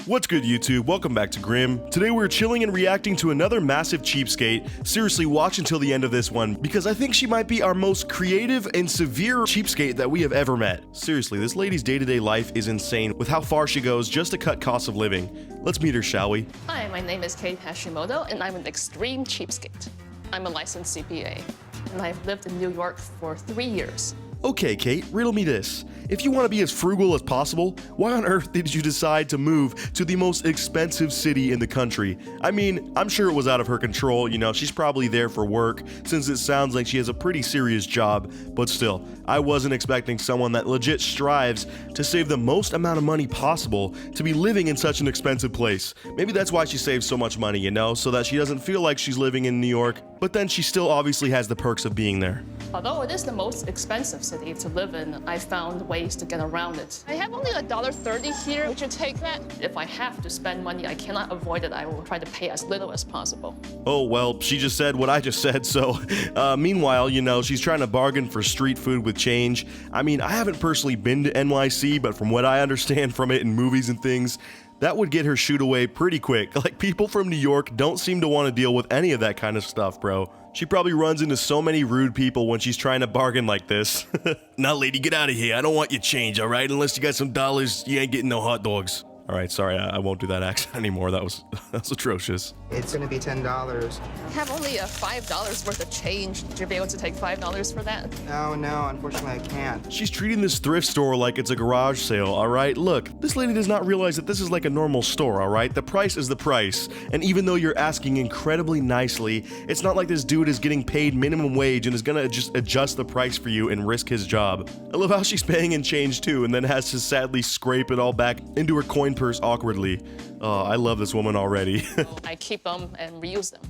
What's good, YouTube? Welcome back to Grim. Today we're chilling and reacting to another massive cheapskate. Seriously, watch until the end of this one, because I think she might be our most creative and severe cheapskate that we have ever met. Seriously, this lady's day-to-day life is insane with how far she goes just to cut costs of living. Let's meet her, shall we? Hi, my name is Kate Hashimoto, and I'm an extreme cheapskate. I'm a licensed CPA, and I've lived in New York for 3 years. Okay, Kate, riddle me this. If you want to be as frugal as possible, why on earth did you decide to move to the most expensive city in the country? I mean, I'm sure it was out of her control, you know, she's probably there for work, since it sounds like she has a pretty serious job, but still, I wasn't expecting someone that legit strives to save the most amount of money possible to be living in such an expensive place. Maybe that's why she saves so much money, you know, so that she doesn't feel like she's living in New York, but then she still obviously has the perks of being there. Although it is the most expensive city to live in, I found ways to get around it. I have only $1.30 here. Would you take that? If I have to spend money, I cannot avoid it. I will try to pay as little as possible. Oh, well, she just said what I just said, so meanwhile, you know, she's trying to bargain for street food with change. I mean, I haven't personally been to NYC, but from what I understand from it in movies and things, that would get her shooed away pretty quick. Like, people from New York don't seem to want to deal with any of that kind of stuff, bro. She probably runs into so many rude people when she's trying to bargain like this. Nah, lady, get out of here. I don't want your change, all right? Unless you got some dollars, you ain't getting no hot dogs. All right, sorry, I won't do that accent anymore. That was atrocious. It's gonna be $10. I have only $5 worth of change. Would you be able to take $5 for that? No, unfortunately I can't. She's treating this thrift store like it's a garage sale, all right? Look, this lady does not realize that this is like a normal store, all right? The price is the price. And even though you're asking incredibly nicely, it's not like this dude is getting paid minimum wage and is gonna just adjust the price for you and risk his job. I love how she's paying in change too, and then has to sadly scrape it all back into her coin purse awkwardly. Oh, I love this woman already. I keep them and reuse them.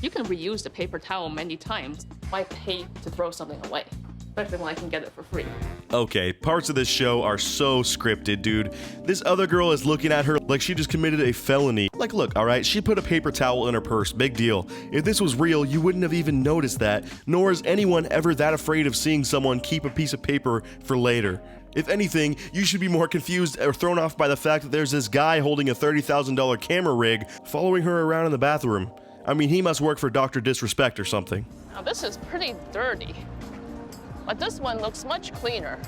You can reuse the paper towel many times. Why pay to throw something away? Especially when I can get it for free. Okay, parts of this show are so scripted, dude. This other girl is looking at her like she just committed a felony. Like, look, alright, she put a paper towel in her purse, big deal. If this was real, you wouldn't have even noticed that, nor is anyone ever that afraid of seeing someone keep a piece of paper for later. If anything, you should be more confused or thrown off by the fact that there's this guy holding a $30,000 camera rig following her around in the bathroom. I mean, he must work for Dr. Disrespect or something. Now this is pretty dirty, but this one looks much cleaner.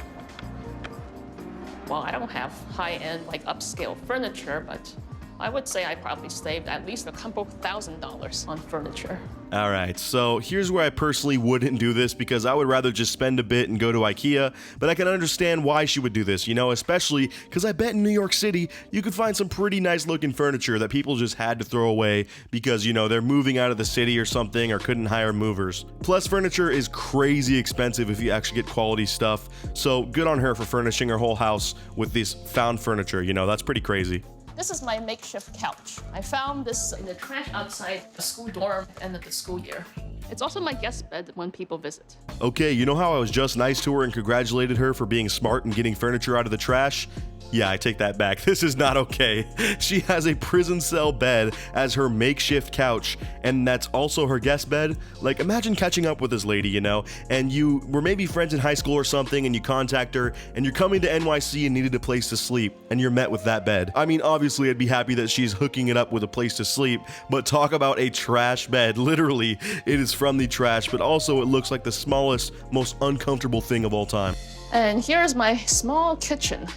Well, I don't have high-end, like upscale furniture, but I would say I probably saved at least a couple $1,000s on furniture. Alright, so here's where I personally wouldn't do this because I would rather just spend a bit and go to IKEA, but I can understand why she would do this, you know, especially because I bet in New York City you could find some pretty nice looking furniture that people just had to throw away because, you know, they're moving out of the city or something or couldn't hire movers. Plus, furniture is crazy expensive if you actually get quality stuff, so good on her for furnishing her whole house with this found furniture, you know, that's pretty crazy. This is my makeshift couch. I found this in the trash outside the school dorm at the end of the school year. It's also my guest bed when people visit. Okay, you know how I was just nice to her and congratulated her for being smart and getting furniture out of the trash? Yeah, I take that back. This is not okay. She has a prison cell bed as her makeshift couch, and that's also her guest bed. Like, imagine catching up with this lady, you know, and you were maybe friends in high school or something, and you contact her, and you're coming to NYC and needed a place to sleep, and you're met with that bed. I mean, obviously, I'd be happy that she's hooking it up with a place to sleep, but talk about a trash bed. Literally, it is from the trash, but also it looks like the smallest, most uncomfortable thing of all time. And here's my small kitchen.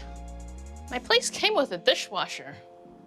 My place came with a dishwasher.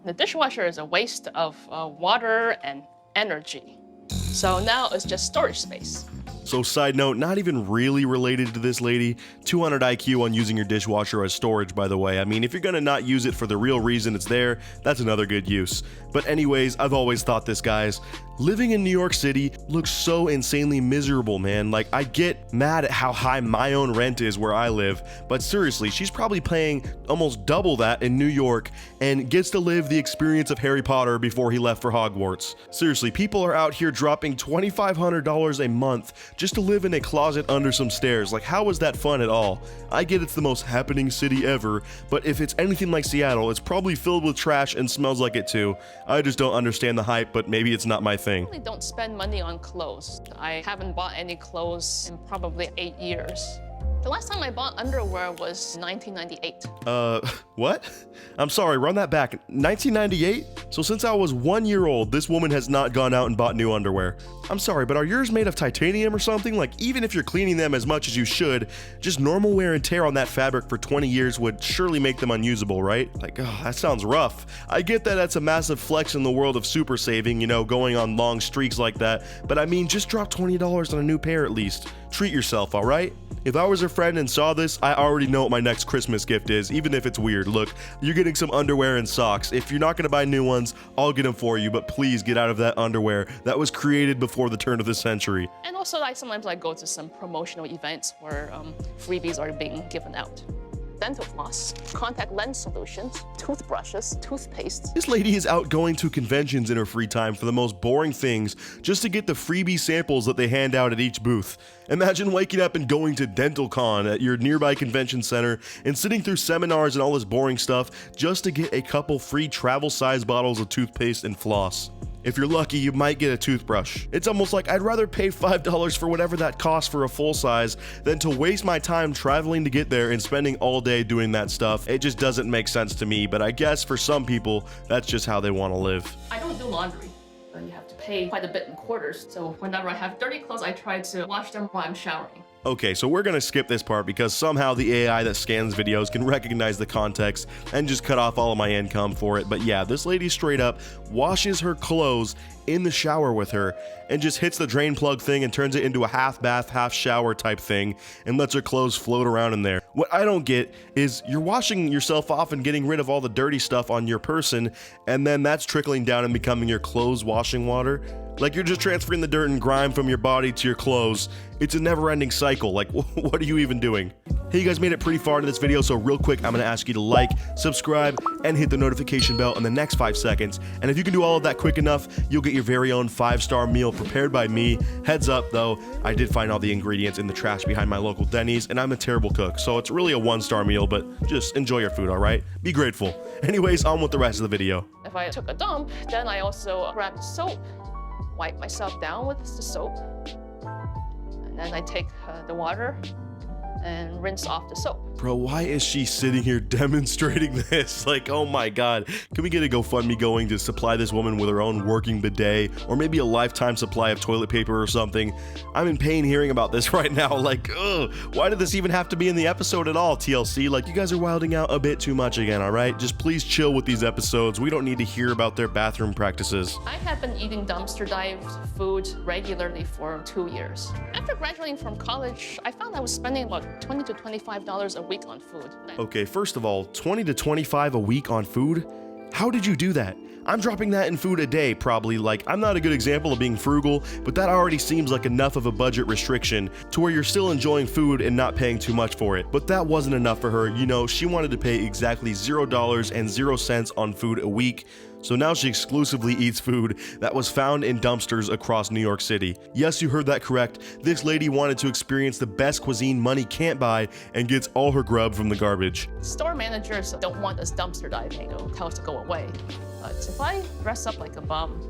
The dishwasher is a waste of water and energy. So now it's just storage space. So side note, not even really related to this lady, 200 IQ on using your dishwasher as storage, by the way. I mean, if you're gonna not use it for the real reason it's there, that's another good use. But anyways, I've always thought this, guys. Living in New York City looks so insanely miserable, man. Like, I get mad at how high my own rent is where I live, but seriously, she's probably paying almost double that in New York and gets to live the experience of Harry Potter before he left for Hogwarts. Seriously, people are out here dropping $2,500 a month just to live in a closet under some stairs. Like, how is that fun at all? I get it's the most happening city ever, but if it's anything like Seattle, it's probably filled with trash and smells like it too. I just don't understand the hype, but maybe it's not my thing. I really don't spend money on clothes. I haven't bought any clothes in probably 8 years. The last time I bought underwear was 1998. What? I'm sorry, run that back. 1998? So since I was 1 year old, this woman has not gone out and bought new underwear. I'm sorry, but are yours made of titanium or something? Like, even if you're cleaning them as much as you should, just normal wear and tear on that fabric for 20 years would surely make them unusable, right? Like, oh, that sounds rough. I get that that's a massive flex in the world of super saving, you know, going on long streaks like that, but I mean, just drop $20 on a new pair at least. Treat yourself, alright? If I was a friend and saw this, I already know what my next Christmas gift is, even if it's weird. Look, you're getting some underwear and socks. If you're not gonna buy new ones, I'll get them for you, but please get out of that underwear that was created before the turn of the century. And also, sometimes I go to some promotional events where freebies are being given out. Dental floss, contact lens solutions, toothbrushes, toothpaste. This lady is out going to conventions in her free time for the most boring things just to get the freebie samples that they hand out at each booth. Imagine waking up and going to DentalCon at your nearby convention center and sitting through seminars and all this boring stuff just to get a couple free travel-sized bottles of toothpaste and floss. If you're lucky, you might get a toothbrush. It's almost like I'd rather pay $5 for whatever that costs for a full size than to waste my time traveling to get there and spending all day doing that stuff. It just doesn't make sense to me, but I guess for some people, that's just how they want to live. I don't do laundry. You have to pay quite a bit in quarters, so whenever I have dirty clothes, I try to wash them while I'm showering. Okay, so we're gonna skip this part because somehow the AI that scans videos can recognize the context and just cut off all of my income for it. But yeah, this lady straight up washes her clothes in the shower with her and just hits the drain plug thing and turns it into a half bath, half shower type thing and lets her clothes float around in there. What I don't get is you're washing yourself off and getting rid of all the dirty stuff on your person, and then that's trickling down and becoming your clothes washing water. Like, you're just transferring the dirt and grime from your body to your clothes. It's a never-ending cycle. Like, what are you even doing? Hey, you guys made it pretty far into this video, so real quick, I'm gonna ask you to like, subscribe, and hit the notification bell in the next 5 seconds. And if you can do all of that quick enough, you'll get your very own 5-star meal prepared by me. Heads up, though, I did find all the ingredients in the trash behind my local Denny's, and I'm a terrible cook, so it's really a 1-star meal, but just enjoy your food, alright? Be grateful. Anyways, on with the rest of the video. If I took a dump, then I also grabbed soap, wipe myself down with the soap, and then I take the water and rinse off the soap. Bro, why is she sitting here demonstrating this? Like, oh my god. Can we get a GoFundMe going to supply this woman with her own working bidet, or maybe a lifetime supply of toilet paper or something? I'm in pain hearing about this right now. Like, ugh, why did this even have to be in the episode at all, TLC? Like, you guys are wilding out a bit too much again, alright? Just please chill with these episodes. We don't need to hear about their bathroom practices. I have been eating dumpster dive food regularly for 2 years. After graduating from college, I found I was spending about $20 to $25 a week on food. Okay, first of all, $20 to $25 a week on food? How did you do that? I'm dropping that in food a day, probably. Like, I'm not a good example of being frugal, but that already seems like enough of a budget restriction to where you're still enjoying food and not paying too much for it. But that wasn't enough for her. You know, she wanted to pay exactly $0 and 0 cents on food a week. So now she exclusively eats food that was found in dumpsters across New York City. Yes, you heard that correct. This lady wanted to experience the best cuisine money can't buy and gets all her grub from the garbage. Store managers don't want us dumpster diving. They'll tell us to go away. But if I dress up like a bum,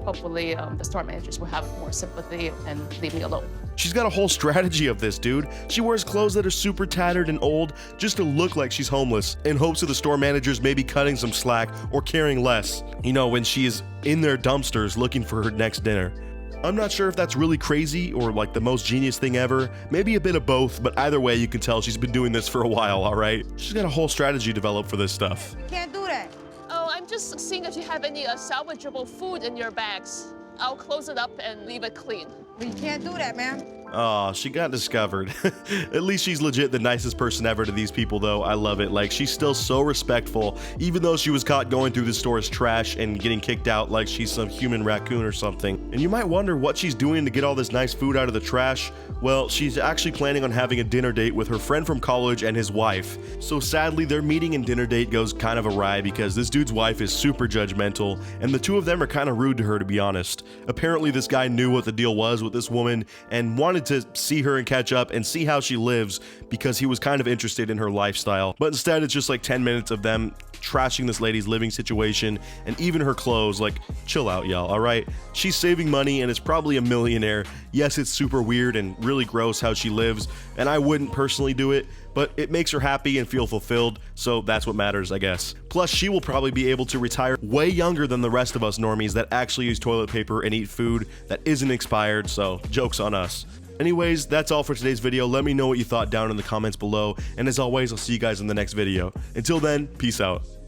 hopefully the store managers will have more sympathy and leave me alone. She's got a whole strategy of this, dude. She wears clothes that are super tattered and old just to look like she's homeless, in hopes of the store managers maybe cutting some slack or caring less, you know, when she is in their dumpsters looking for her next dinner. I'm not sure if that's really crazy or like the most genius thing ever, maybe a bit of both, but either way you can tell she's been doing this for a while, alright? She's got a whole strategy developed for this stuff. Can't do that. Oh, I'm just seeing if you have any salvageable food in your bags. I'll close it up and leave it clean. We can't do that, ma'am. Aw, she got discovered. At least she's legit the nicest person ever to these people, though. I love it. Like, she's still so respectful, even though she was caught going through the store's trash and getting kicked out like she's some human raccoon or something. And you might wonder what she's doing to get all this nice food out of the trash. Well, she's actually planning on having a dinner date with her friend from college and his wife. So sadly, their meeting and dinner date goes kind of awry because this dude's wife is super judgmental, and the two of them are kind of rude to her, to be honest. Apparently, this guy knew what the deal was with this woman and wanted wanted to see her and catch up and see how she lives because he was kind of interested in her lifestyle. But instead, it's just like 10 minutes of them trashing this lady's living situation and even her clothes. Like, chill out, y'all, all right? She's saving money and is probably a millionaire. Yes, it's super weird and really gross how she lives, and I wouldn't personally do it, but it makes her happy and feel fulfilled, so that's what matters, I guess. Plus, she will probably be able to retire way younger than the rest of us normies that actually use toilet paper and eat food that isn't expired, so joke's on us. Anyways, that's all for today's video. Let me know what you thought down in the comments below, and as always, I'll see you guys in the next video. Until then, peace out.